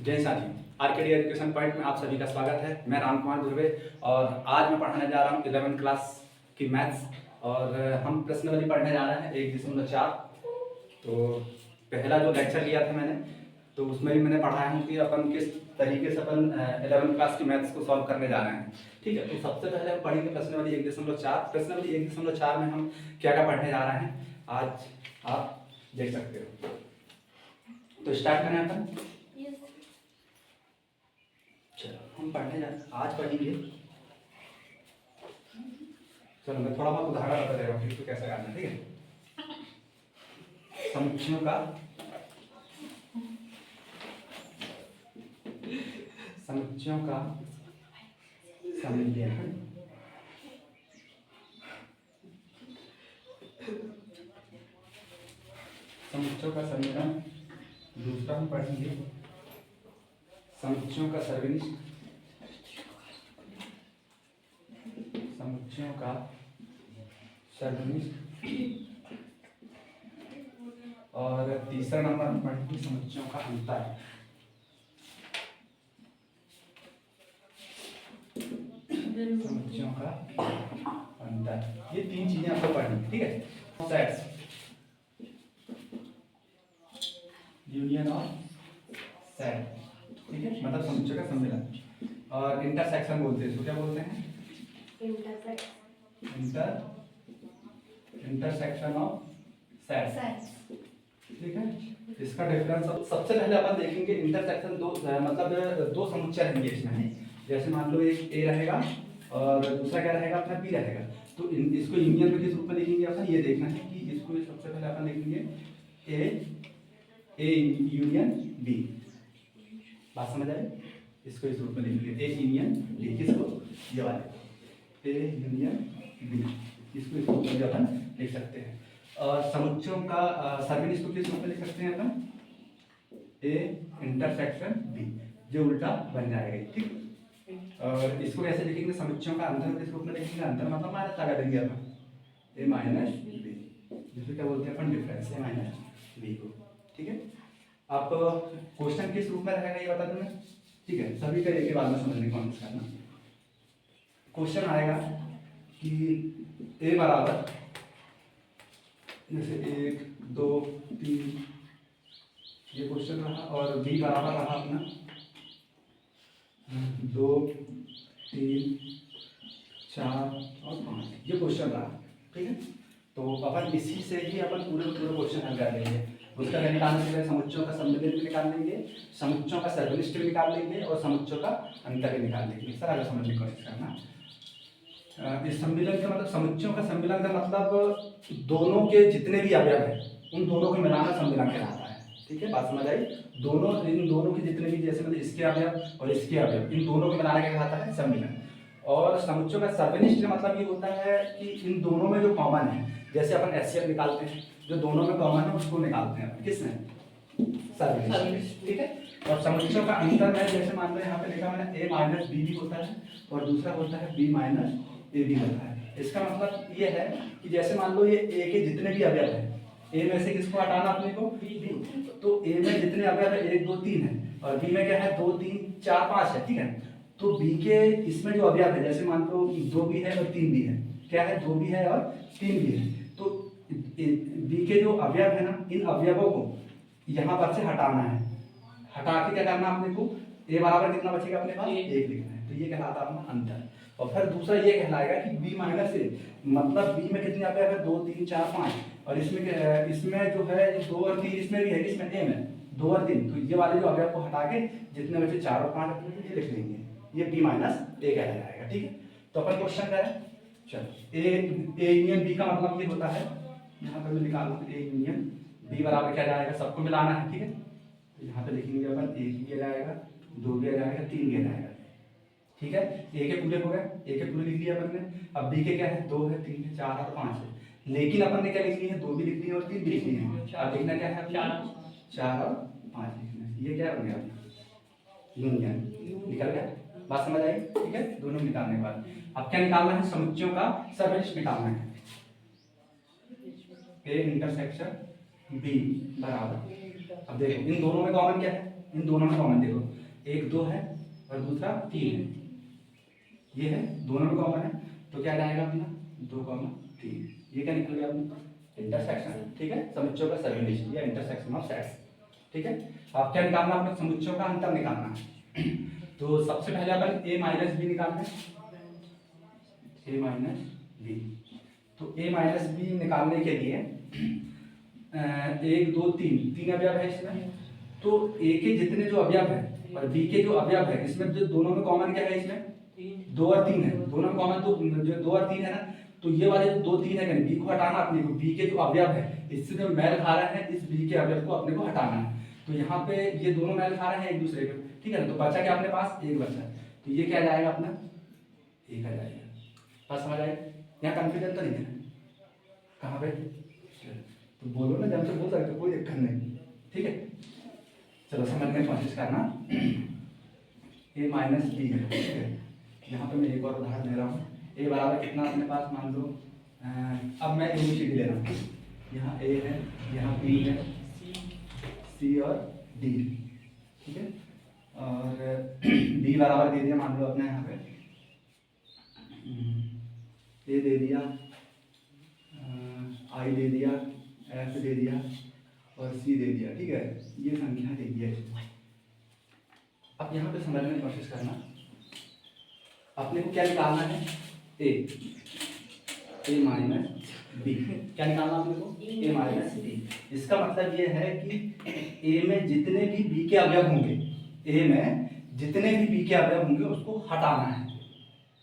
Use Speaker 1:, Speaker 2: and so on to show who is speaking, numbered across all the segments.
Speaker 1: जय साथी, RKD education point में आप सभी का स्वागत है। मैं राम कुमार धुर्वे और आज मैं पढ़ाने जा रहा हूँ 11वीं क्लास की मैथ्स और हम प्रश्नावली पढ़ने जा रहे हैं 1.4। तो पहला जो लेक्चर लिया था मैंने तो उसमें भी मैंने पढ़ाया हूँ कि अपन किस तरीके से अपन 11वीं क्लास की मैथ्स को सॉल्व करने जा रहे हैं। ठीक है, तो सबसे पहले हम पढ़ेंगे प्रश्नावली 1.4। प्रश्नावली 1.4 में हम क्या क्या पढ़ने जा रहे हैं आज आप देख सकते हो। तो स्टार्ट करें अपन। चलो हम पढ़ने जा आज पढ़ेंगे। चलो मैं थोड़ा बहुत उदाहरण बता दे रहा हूँ फिर तो कैसे करना है। ठीक है, समुच्चयों का सम्मिलन। समुच्चयों का सम्मिलन। दूसरा हम पढ़ेंगे समुच्चयों का सर्वनिष्ठ। समुच्चयों का सर्वनिष्ठ। और तीसरा नंबर हम पढ़ेंगे समुच्चयों का अंतर। समुच्चयों का अंतर, ये तीन चीजें आपको पढ़नी। ठीक है, सेट्स, यूनियन और सेट। ठीक है, मतलब समुच्चय का सम्मिलन। और इंटरसेक्शन बोलते हैं इसको, क्या बोलते हैं? Intersection of sets. ठीक है, इसका डिफरेंस सबसे पहले अपन देखेंगे। इंटरसेक्शन दो मतलब दो समुच्चय रहेंगे इसमें। जैसे मान लो एक ए रहेगा और दूसरा क्या रहेगा अपना बी रहेगा। तो इसको यूनियन में किस रूप में लिखेंगे अपन, ये देखना है कि इसको सबसे पहले अपन लिखेंगे ए यूनियन बी। बात समझ आए? इसको इस रूप में लिखेंगे ए यूनियन बी। किसको? ये वाले ए यूनियन बी, इसको इस रूप में अपन लिख सकते हैं। और समुच्चयों का सर्वनिष्ठ को किस रूप में लिख सकते हैं अपन? ए इंटरसेक्शन बी, जो उल्टा बन जाएगा। ठीक, और इसको कैसे लिखेंगे? समुच्चयों का अंतर किस रूप में लिखेंगे? अंतर मतलब माइनस लगा देंगे अपन, ए माइनस बी, जिसको क्या बोलते हैं अपन? डिफरेंस, ए माइनस बी को। ठीक है, आप क्वेश्चन किस रूप में रहेगा ये बता दूं मैं। ठीक है, सभी का एक बार में समझने की कोशिश करना। क्वेश्चन आएगा कि ए बराबर जैसे 1 2 3 ये क्वेश्चन रहा, और बी बराबर रहा अपना 2 3 4 और 5, ये क्वेश्चन रहा। ठीक है, तो अपन इसी से ही अपन पूरे क्वेश्चन हल कर लेंगे। उसका क्या निकालने के लिए समुच्चयों का सम्मिलन भी निकाल लेंगे, समुच्चयों का सर्वनिष्ठ भी निकाल लेंगे और समुच्चयों का अंतर भी निकाल लेंगे। सर आगे समझने की कोशिश करना। इस सम्मिलन का मतलब, समुच्चयों का सम्मिलन का मतलब दोनों के जितने भी अवयव हैं उन दोनों को मिलाना सम्मिलन कहलाता है। ठीक है, बात समझ आई? इन दोनों के जितने भी, जैसे मतलब इसके अवयव और इसके अवयव, इन दोनों को मिलाना क्या कहलाता है? सम्मिलन। और समुच्चयों का सर्वनिष्ठ मतलब ये होता है कि इन दोनों में जो कॉमन है, जैसे अपन एचसीएफ निकालते हैं, जो दोनों में कॉमन है उसको निकालते हैं किसमें? सर्वनिष्ठ। ठीक है, और समुच्चयों का अंतर है, जैसे मान लो यहाँ पे लिखा मैंने ए माइनस बी भी होता है और दूसरा होता है बी माइनस ए भी होता है। इसका मतलब ये है कि जैसे मान लो ये ए के जितने भी अवयव हैं, ए में से किसको हटाना अपने को? बी। तो ए में जितने अवयव है 1 2 3 है और बी में क्या है? 2 3 4 5 है। ठीक है, तो बी के इसमें जो अवयव है, जैसे मान लो 2 भी है और 3 भी है। क्या है? 2 भी है और 3 भी है। तो बी के जो अवयव है ना, इन अवयवों को यहाँ पर से हटाना है। हटा के क्या करना अपने को? ए बराबर कितना बचेगा अपने पास? 1 लिखना है। तो ये कहलाता है अपना अंतर। और फिर दूसरा ये कहलाएगा कि बी माइनस ए, मतलब बी में कितने अवयव है? 2 3 4 5, और इसमें जो है 2 और 3 इसमें भी है, इसमें ए में 2 और 3, तो ये वाले जो अवयव को हटा के जितने बचे 4 और 5 अपने ये लिख लेंगे, ये बी माइनस ए कहलाया जाएगा। ठीक है, तो अपन क्वेश्चन क्या है? चलो, ए यूनियन बी का मतलब ये होता है, यहाँ पे मैं निकाल लूँ ए यूनियन बी बराबर क्या जाएगा? सबको मिलाना है। ठीक है, तो यहाँ पे लिखेंगे अपन 1 भी आ जाएगा, 2 भी आ जाएगा, 3 भी आ जाएगा। ठीक है, ए के पूरे हो गए, ए के पूरे लिख लिया अपन ने। अब बी के क्या है? 2 है, 3 है, 4 है और 5 है। लेकिन अपन ने क्या लिख ली है? 2 भी लिख ली है और 3 भी लिख ली है। अब लिखना क्या है? 4 और 5 लिखना है। ये क्या बन गया? यूनियन निकल गया। बात समझ आई? ठीक है, दोनों निकालने के बाद अब क्या निकालना है? समुच्चयों का सर्वनिष्ठ निकालना है। ए इंटरसेक्शन बी बराबर, अब देखो इन दोनों में कॉमन क्या है? इन दोनों में कॉमन देखो, एक 2 है और दूसरा 3 है, ये है दोनों में कॉमन है, तो क्या जाएगा अपना 2, 3। ये क्या निकल गया अपना इंटरसेक्शन। ठीक है, समुच्चयों का सदिश या इंटरसेक्शन ऑफ सेट्स। ठीक है, अब क्या निकालना है, समुच्चयों का अंतर निकालना है। तो सबसे पहले अपन a माइनस बी निकालते हैं, a माइनस बी। तो a माइनस बी निकालने के लिए 1 2 3 अवयव है इसमें, तो a के जितने जो अवयव है और b के जो अवयव है, इसमें जो दोनों में कॉमन क्या है, इसमें 2 और 3 है, दोनों में कॉमन तो जो 2 और 3 है ना, तो ये वाले जो 2 3 है, b को हटाना अपने को, b के जो अवयव है इससे जो मेल खा रहा है, इस b के अवयव को अपने को हटाना है। तो यहाँ पे ये दोनों मेल खा रहे हैं एक दूसरे को, ठीक है ना, तो बचा क्या अपने पास, एक बचा, तो ये क्या जाएगा अपना, एक आ जाएगा। बस समझ आएगा, यहाँ कंफ्यूजन तो नहीं है कहाँ पे, तो बोलो ना, जब से बोल सकते, कोई दिक्कत नहीं। ठीक है, चलो समझने की कोशिश करना। a माइनस बी है, ठीक है, यहाँ पे मैं एक और उदाहरण दे रहा हूँ। a बराबर कितना अपने पास, मान लो अब मैं ABCD ले रहा हूँ, यहाँ a है, यहाँ b है, c और d, ठीक है, और b बराबर दे दिया मान लो अपने यहाँ पे, a दे दिया, i दे दिया, f दे दिया और c दे दिया। ठीक है, ये संख्या दे दी है। अब यहाँ पे समझने की कोशिश करना, अपने को क्या निकालना है, a माइनस बी, क्या निकालना अपने को, a माइनस बी। इसका मतलब ये है कि a में जितने भी b के अवयव होंगे, a में जितने भी b के अवयव होंगे उसको हटाना है।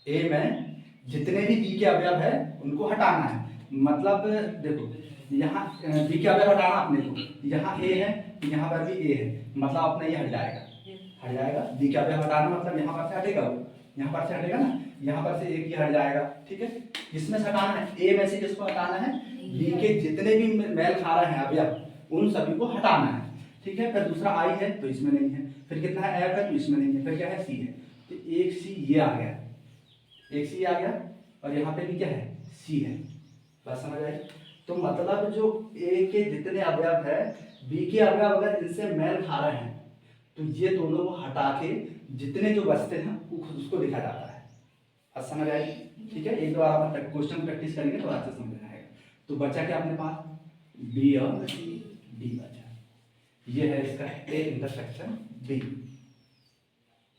Speaker 1: a में जितने भी b के अवयव है उनको हटाना है। मतलब देखो, यहाँ b के अवयव हटाना अपने को, यहाँ a है, यहाँ पर भी a है, मतलब अपना ये हट जाएगा, b के अवयव हटाना मतलब यहाँ पर से हटेगा, यहाँ पर से हटेगा ना, यहाँ पर से एक ही हट जाएगा। ठीक है, इसमें से हटाना है, a में से किसको हटाना है, b के जितने भी मेल खा रहे हैं अवयव उन सभी को हटाना है। ठीक है, फिर दूसरा i है तो इसमें नहीं है, फिर कितना है f है तो इसमें नहीं है, फिर क्या है c है, तो एक c ये आ गया, एक c आ गया, और यहाँ पे भी क्या है, c है। बात समझ आई? तो मतलब जो a के जितने अवयव है, b के अवयव अगर इनसे मेल खा रहे हैं तो ये दोनों को हटा के जितने जो बचते हैं उसको लिखा जाता है। अब समझ आई? ठीक है, एक दो बार आप क्वेश्चन प्रैक्टिस करेंगे तो अच्छे समझ में आएगा। तो बचा क्या अपने पास, b और d बचा, ये है इसका a इंटरसेक्शन b,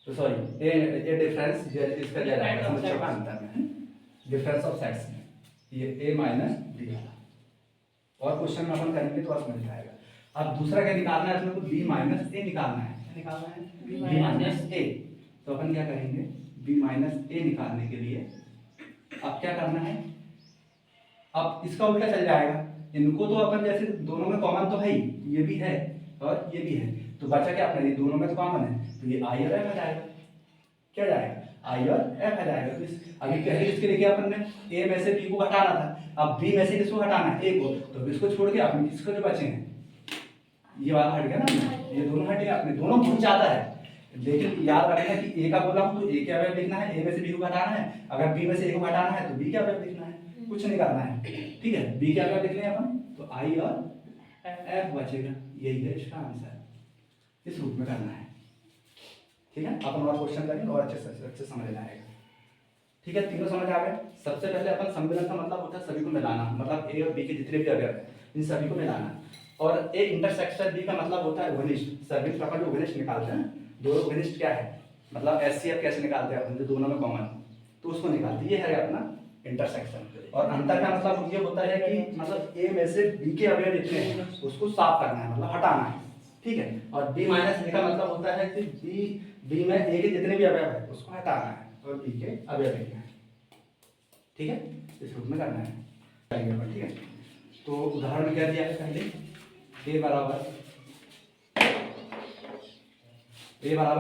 Speaker 1: तो सॉरी ए डिफरेंस इसका दिया जाएगा समुच्चय का अंतर में, डिफरेंस ऑफ सेट्स में, ये a माइनस b वाला। और क्वेश्चन में अपन करेंगे तो समझ में आएगा। अब दूसरा क्या निकालना है, इसमें को b माइनस a निकालना है, क्या निकालना है, b माइनस a। तो अपन क्या करेंगे, b माइनस a निकालने के लिए अब क्या करना है, अब इसका उल्टा चल जाएगा, इनको तो अपन जैसे दोनों में कॉमन तो है ही, ये भी है और ये भी है, तो बचा क्या अपना, ये दोनों में तो कॉमन है, तो ये i और f आ जाएगा, क्या जाएगा, i और f आ जाएगा। तो अभी पहले इसके लिए अपन ने a में से b को हटाना था, अब b में से किसको हटाना है, a को, तो इसको छोड़ के अपने किसको जो बचे हैं, ये वाला हट गया ना, ये दोनों हट गया, अपने दोनों बहुत ज्यादा है, लेकिन याद रखना कि a का बोला हूं तो a के अवयव लिखना है, a में से b को हटाना है, अगर b में से a को हटाना है तो b के अवयव लिखना है, कुछ नहीं करना है। ठीक है, b के अवयव लिख लें अपन, तो i और f बचेगा, यही है इसका आंसर, इस रूप में करना है। ठीक है, अपन और क्वेश्चन करेंगे और अच्छे समझ में आएगा। ठीक है, तीनों समझ आ गए। सबसे पहले अपन सम्मिलन का मतलब होता है सभी को मिलाना, मतलब a और b के जितने भी अवयव हैं इन सभी को मिलाना, और a इंटरसेक्शन b का मतलब होता है घनिष्ठ, सभी प्रकार जो घनिष्ठ निकालते हैं, दोनों घनिष्ठ क्या है, मतलब HCF कैसे निकालते हैं अपन, जो दोनों में कॉमन तो उसको निकालते, ये है अपना इंटरसेक्शन। और अंतर का मतलब ये होता है कि मतलब a में से b के अवयव जितने हैं उसको साफ करना है, मतलब हटाना है। ठीक है, और b माइनस a का मतलब होता है कि b में a के जितने भी अवयव है उसको हटाना है और b के अवयव लिखना है। ठीक है, इस रूप में करना है। ठीक है, तो उदाहरण क्या दिया है, पहले a बराबर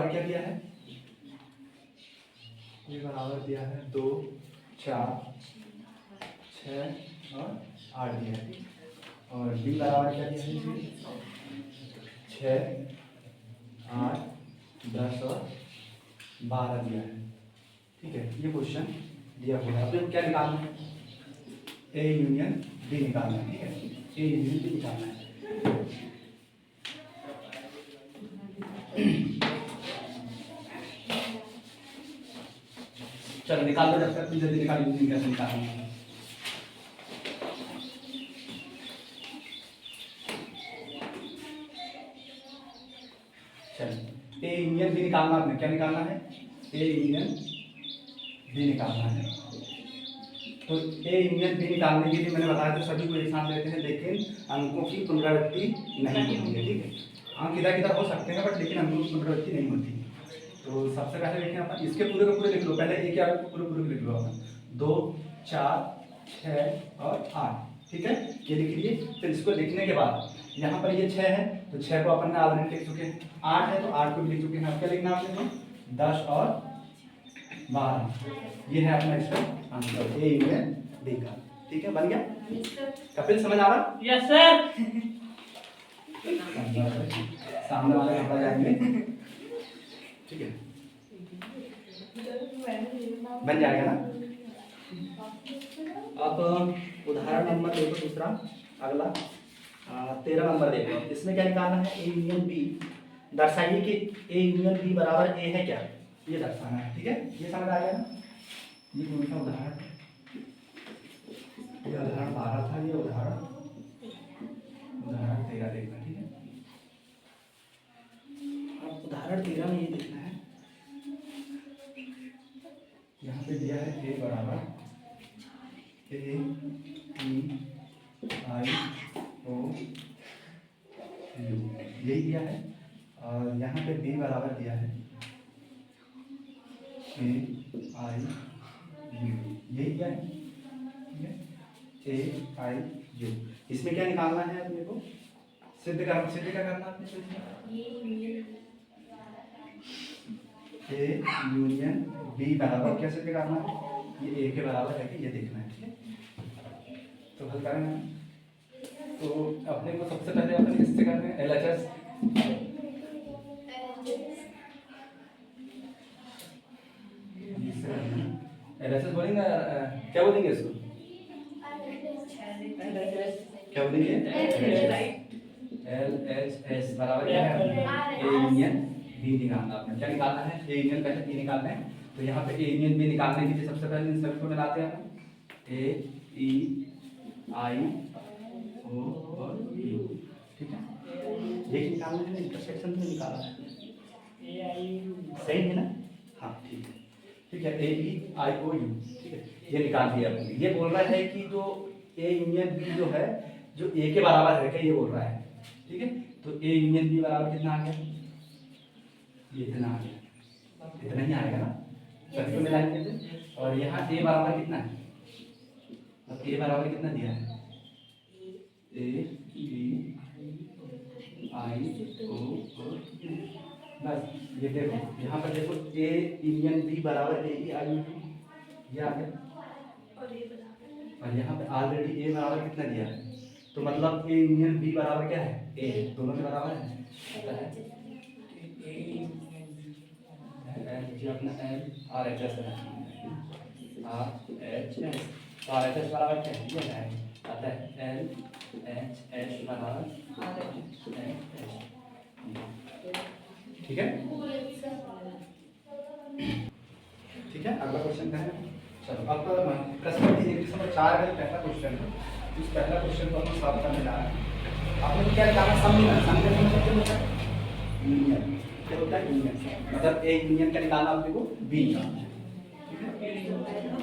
Speaker 1: क्या दिया है, a बराबर दिया है 2 4 6 और 8 दिया है, और b बराबर क्या दिया है, 6 8 10 और 12 दिया है। ठीक है, ये क्वेश्चन दिया हुआ है। अब क्या निकालना है, a यूनियन b निकालना है। ठीक है, a यूनियन b निकालना है। चलो निकाल दो, जब तक तुम जल्दी निकाल यूनियन कैसे निकालना है। चलो ए यूनियन बी निकालना, आपने क्या निकालना है, ए यूनियन बी निकालना है। तो ए यूनियन बी निकालने के लिए मैंने बताया था सभी को एक साथ लेते हैं, लेकिन अंकों की पुनरावृत्ति नहीं होती है, ठीक है। अंक इधर किधर हो सकते हैं बट लेकिन अंकों की पुनरावृत्ति नहीं होती। तो सबसे पहले देखें अपन, इसके पूरे के पूरे लिख लो, पहले ए के आगे पूरे पूरे लिख लो अपन, 2 4 6 और 8, ठीक है, ये लिख लिए। फिर इसको लिखने के बाद यहाँ पर ये 6 है तो 6 को अपन ने ऑलरेडी लिख चुके हैं, 8 है तो 8 को भी लिख चुके हैं। अब क्या लिखना आपने को 10 और 12, ये है अपना इसका आंसर ए यूनियन बी का, ठीक है, बन गया। कपिल समझ आ रहा?
Speaker 2: Yes sir.
Speaker 1: सामने वाले कपड़ा जाएंगे, ठीक है, बन जाएगा ना। अब उदाहरण नंबर देखो दूसरा, अगला 13 नंबर देखो, इसमें क्या निकालना है, ए यूनियन बी। दर्शाइए कि ए यूनियन बी बराबर ए है क्या, ये दर्शाना है, ठीक है, ये समझ आ गया ना। ये कौन सा उदाहरण, ये उदाहरण 12 था, ये उदाहरण 13 देखना, ठीक है। अब उदाहरण 13 में ये देखना है, यहाँ पे दिया है ए बराबर ए ई आई ओ यू, यही दिया है। और यहाँ पे बी बराबर दिया है ए आई यू, यही दिया है, ठीक है, ए आई यू। इसमें क्या निकालना है अपने को, सिद्ध क्या करना है अपने, ए यूनियन बी बराबर क्या सिद्ध करना है, ये ए के बराबर है कि ये देखना है, ठीक है। तो हल करेंगे, तो अपने को सबसे पहले अपन किससे करना है, LHS, LHS बोलेंगे, क्या बोलेंगे इसको, क्या बोलेंगे, LHS बराबर क्या है, ए यूनियन बी निकालना। आपने क्या निकालना है, ए यूनियन पहले बी निकालना है। तो यहाँ पे ए यूनियन बी निकालने के लिए सबसे पहले इन सभी को मिलाते हैं, ए ई आई ओ और यू, ठीक है, ये निकालना है ना, इंटरसेक्शन में निकाला है, सही है ना, हाँ ठीक है, ठीक है, ए ई आई ओ यू, ठीक है, ये निकाल दिया आपने। ये बोल रहा है कि जो ए यूनियन बी जो है, जो ए के बराबर है क्या, ये बोल रहा है, ठीक है। तो ए यूनियन बी बराबर कितना आ गया, ये इतना आ गया, इतना ही आएगा ना, सभी को मिलाएंगे तो। और यहाँ ए बराबर कितना है, अब ए बराबर कितना दिया है, ए ई आई ओ और बस, ये देखो यहाँ पर देखो ए यूनियन बी बराबर ए ई आई, ये आ गया। और यहाँ पे ऑलरेडी ए बराबर कितना दिया है, तो मतलब ए यूनियन बी बराबर क्या है, ए, दोनों के बराबर है, अपना एल आर एच एस है, आर एच एस, तो आर एच एस बराबर क्या है, ये है, आता है एल एच एस बराबर आर एच एस, ठीक है, ठीक है। अगला क्वेश्चन क्या है, चलो अब प्रश्न इंग्लिश नंबर 4 है, पहला क्वेश्चन है। इस पहला क्वेश्चन को अपन सॉल्व करने जा रहे हैं। आपने क्या निकाला, समीकरण, समीकरण मतलब क्या होता है, यूनियन, क्या होता है, यूनियन, मतलब ए यूनियन का निकालना आपने को बी निकालना है, ठीक है।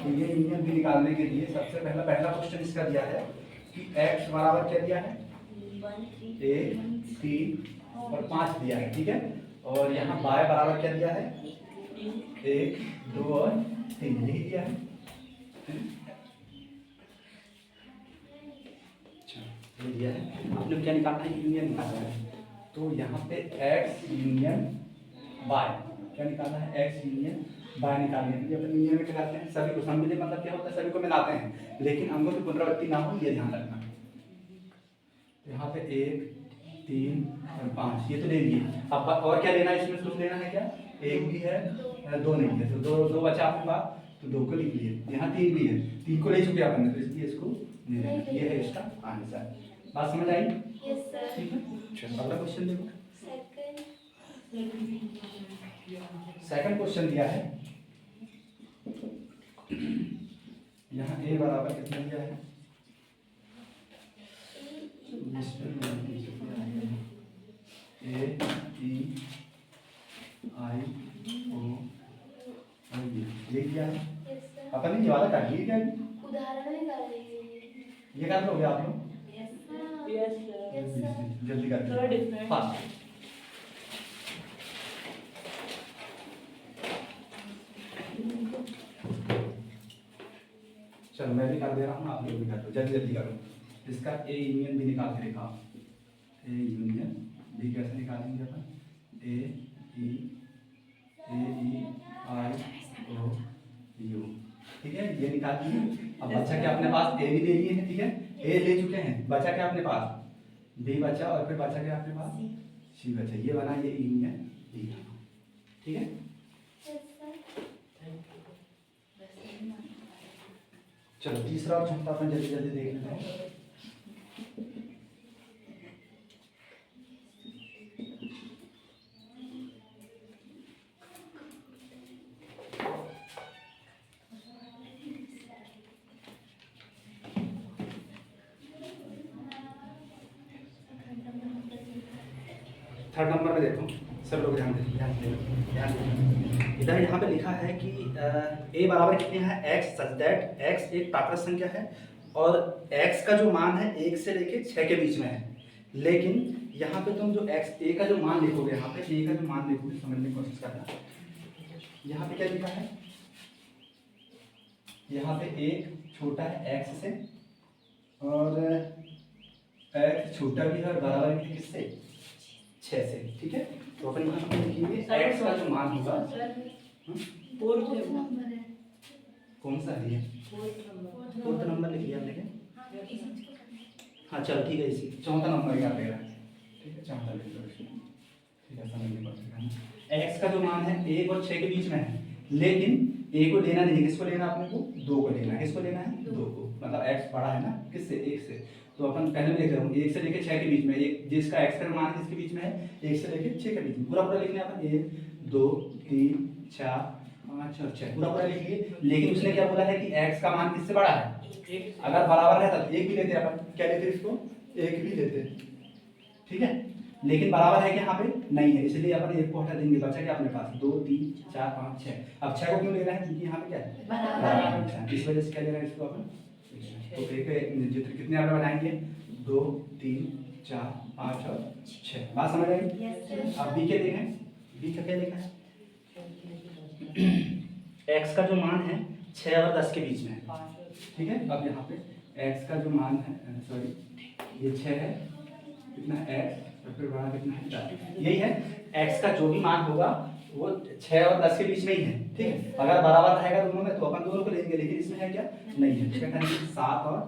Speaker 1: तो ये यूनियन बी निकालने के लिए सबसे पहला क्वेश्चन इसका दिया है कि x बराबर क्या दिया है, 1 3 और 5 दिया है, ठीक है। और यहाँ y बराबर क्या दिया है, 1 2 और 3, यही दिया है। अच्छा ये दिया है, आपने क्या निकालना है, यूनियन निकालना है। तो यहाँ पे x यूनियन y, क्या निकालना है, x यूनियन y निकालने के लिए अपन यूनियन में क्या करते हैं, सभी को सम्मिलित मतलब क्या होता है, सभी को मिलाते हैं, लेकिन अंकों की पुनरावृत्ति ना हो, ये ध्यान रखना। तो यहाँ पे 1 3 और 5 ये तो ले लिए। अब और क्या लेना है, इसमें कुछ लेना है क्या, एक भी है, दो नहीं है, तो दो बचा आपके पास, तो 2 को लिख लिए। यहाँ 3 भी है, 3 को ले चुके आपने, तो इसलिए इसको नहीं लेना। ये है इसका आंसर। बात समझ आई?
Speaker 3: Yes sir.
Speaker 1: ठीक है, चलो अगला क्वेश्चन देखो। सेकंड क्वेश्चन दिया है, यहाँ ए बराबर कितना दिया है, ए ई आई ओ ये दिया है। अपन ने ये वाला कर लिया क्या,
Speaker 2: उदाहरण में कर रही है
Speaker 1: ये कर लोगे आप लोग,
Speaker 2: यस सर
Speaker 1: जल्दी कर
Speaker 3: थोड़ा different।
Speaker 1: फास्ट। चलो मैं भी कर दे रहा हूँ, आप लोग भी कर दो, जल्दी जल्दी करो। इसका ए यूनियन भी निकाल के देखा, ए यूनियन भी कैसे निकालेंगे अपन, ए ई आई ओ यू, ठीक है ये निकाल दिए। अब बच्चा क्या अपने पास ए भी ले लिए हैं, ठीक है ए ले चुके हैं, बचा क्या अपने पास बी बचा, और फिर बचा क्या अपने पास सी बचा, ये बना ये यूनियन बी, ठीक है। चलो तीसरा और चौथा अपन जल्दी जल्दी देख लेते हैं। थर्ड नंबर में देखो, सब लोग ध्यान दें, ध्यान दें, ध्यान दें। इधर यहाँ पे लिखा है कि a बराबर कितने हैं, x सच दैट x एक प्राकृत संख्या है और x का जो मान है 1 से लेके 6 के बीच में है। लेकिन यहाँ पे तुम जो x a का जो मान लिखोगे, यहाँ पे a का जो मान लिखोगे, समझने की कोशिश करना। यहाँ पे क्या लिखा है, यहाँ पे a छोटा है x से और x छोटा भी है और बराबर भी है किससे, 6 से, ठीक है। तो अपन यहाँ पे लिखेंगे x का जो मान होगा, कौन सा है, फोर्थ नंबर लिख लिया हमने क्या, हाँ चलो ठीक है, इसी चौथा नंबर याद रहेगा, ठीक है चौथा लिख लो, ठीक है समझने की कोशिश करना। x का जो मान है 1 और 6 के बीच में है, लेकिन a को लेना नहीं, किसको लेना अपने को, 2 को लेना है, किसको लेना है 2 को, मतलब x बड़ा है ना किससे, 1 से। तो अपन पहले भी देख रहे हैं 1 से लेके 6 के बीच में, एक जिसका x का मान किसके बीच में है, 1 से लेके 6 के बीच में, पूरा पूरा लिखना है अपन, 1 2 3 4 5 और 6 पूरा पूरा लिखिए। लेकिन उसने क्या बोला है कि x का मान किससे बड़ा है, अगर बराबर रहता तो 1 भी लेते अपन, क्या लेते इसको, 1 भी लेते, ठीक है। लेकिन बराबर है कि यहाँ पे नहीं है, इसलिए अपन 1 को हटा देंगे, बचा क्या अपने पास 2 3 4 5 6। अब 6 को क्यों ले रहे हैं, क्योंकि यहाँ पे क्या है बराबर है, इस वजह से क्या ले रहे हैं इसको अपन। तो एक जितने कितने आप बनाएंगे, 2 3 4 5 और 6, बात समझ आई। अब बी के देखें, बी का क्या लिखा है, x का जो मान है 6 और 10 के बीच में है, ठीक है। अब यहाँ पे x का जो मान है, सॉरी ये 6 है, कितना है x और फिर बड़ा कितना है 10, यही है। x का जो भी मान होगा वो 6 और 10 के बीच में ही है, ठीक है। अगर बराबर रहेगा दोनों में तो अपन दोनों को लेंगे, लेकिन इसमें है क्या नहीं है, ठीक है। 7 और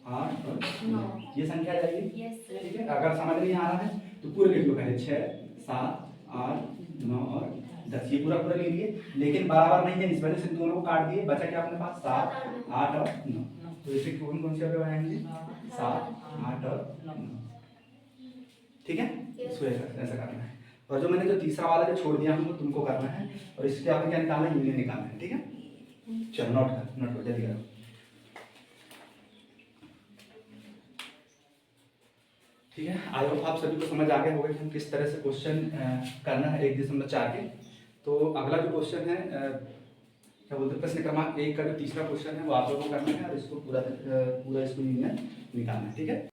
Speaker 1: 8 और 9 ये संख्या आ जाएगी, ठीक है। अगर समझ नहीं आ रहा है तो पूरे लिख लो पहले, 6 7 8 9 और 10, ये पूरा पूरा ले लिए, लेकिन बराबर नहीं है, इस वजह से दोनों को काट दिए, बचा क्या अपने पास 7 8 और 9। तो इसे कौन कौन से बनाएंगे, 7 8 और 9, ठीक है। इसको ऐसा करना है। और जो मैंने जो तीसरा वाला जो छोड़ दिया हमको तुमको करना है, और इसके आपने क्या निकालना है, यूनियन निकालना है, ठीक है। चलो नोट कर जल्दी करो। ठीक है, आई होप आप सभी को समझ आ गया होगा कि हम किस तरह से क्वेश्चन करना है 1.4 के। तो अगला जो क्वेश्चन है क्या बोलते हैं, प्रश्न क्रमांक 1 का जो तीसरा क्वेश्चन है वो आप लोगों को करना है, और इसको पूरा इसको यूनियन निकालना है, ठीक है।